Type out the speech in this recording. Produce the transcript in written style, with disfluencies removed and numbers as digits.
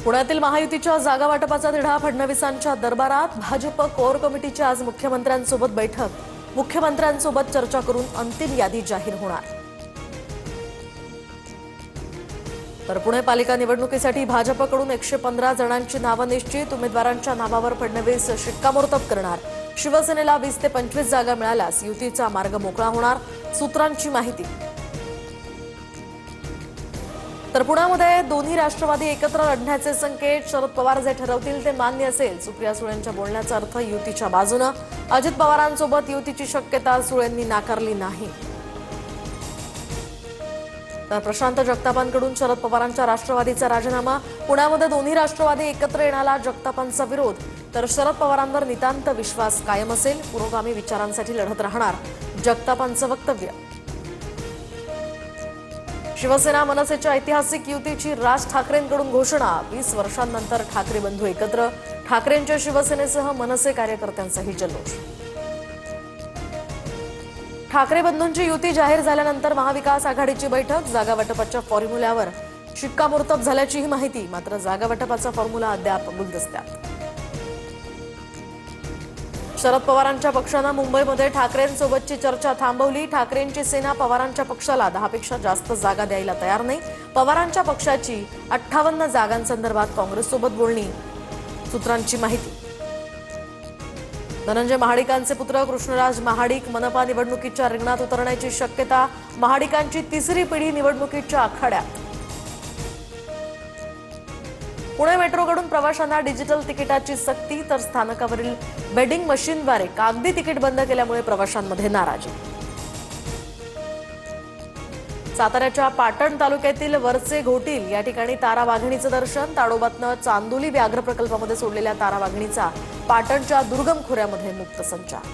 पुण्यातील महायुतीच्या जागा वाटपाचा तिढा फडणवीसांच्या दरबारात। भाजप कोर कमिटीची आज मुख्यमंत्र्यांसोबत बैठक। मुख्यमंत्र्यांसोबत चर्चा करून अंतिम यादी जाहीर होणार। तर पुणे पालिका निवडणुकीसाठी भाजपकडून 115 जणांची नावे निश्चित। उमेदवारांच्या नावावर फडणवीस शिक्कामोर्तब करणार। शिवसेनेला 20 ते 25 जागा मिळाल्यास युतीचा मार्ग मोकळा होणार, सूत्रांची माहिती। तर पुण्यामध्ये दोन्ही राष्ट्रवादी एकत्र लढण्याचे संकेत। शरद पवार जे ठरवतील ते मान्य असेल। सुप्रिया सुळेंच्या बोलण्याचा अर्थ युतीच्या बाजूने। अजित पवारांसोबत युतीची शक्यता सुळेंनी नाकारली नाही। तर प्रशांत जगतापांकडून शरद पवारांच्या राष्ट्रवादीचा राजीनामा। पुण्यामध्ये दोन्ही राष्ट्रवादी एकत्र येण्याला जगतापांचा विरोध। तर शरद पवारांवर नितांत विश्वास कायम असेल, पुरोगामी विचारांसाठी लढत राहणार, जगतापांचं वक्तव्य। शिवसेना मनसेच्या ऐतिहासिक युतीची राज ठाकरेंकडून घोषणा। 20 वर्षांनंतर ठाकरे बंधू एकत्र। ठाकरेंच्या शिवसेनेसह मनसे कार्यकर्त्यांचाही जल्लोष। ठाकरे बंधूंची युती जाहीर झाल्यानंतर महाविकास आघाडीची बैठक। जागा वाटपाच्या फॉर्म्युल्यावर शिक्कामोर्तब झाल्याचीही माहिती। मात्र जागा वाटपाचा फॉर्म्युला अद्याप गुलदस्त्यात। शरद पवारांच्या पक्षाने मुंबईमध्ये ठाकरेंसोबतची चर्चा थांबवली। ठाकरेंची सेना पवारांच्या पक्षाला 10 पेक्षा जास्त जागा द्यायला तयार नाही। पवारांच्या पक्षाची 58 जागांसंदर्भात काँग्रेससोबत बोलणी, सूत्रांची माहिती। धनंजय महाडिकांचे पुत्र कृष्णराज महाडिक मनपा निवडणुकीच्या रिंगणात उतरण्याची शक्यता। महाडिकांची तिसरी पिढी निवडणुकीच्या आखाड्यात। पुणे मेट्रोकडून प्रवाशांना डिजिटल तिकिटाची सक्ती। तर स्थानकावरील बेडिंग मशीनद्वारे कागदी तिकीट बंद केल्यामुळे प्रवाशांमध्ये नाराजी। साताऱ्याच्या पाटण तालुक्यातील वरचे घोटील या ठिकाणी तारा वाघिणीचं दर्शन। ताडोबातनं चांदोली व्याघ्र प्रकल्पामध्ये सोडलेल्या तारा वाघिणीचा पाटणच्या दुर्गम खोऱ्यामध्ये मुक्त संचार।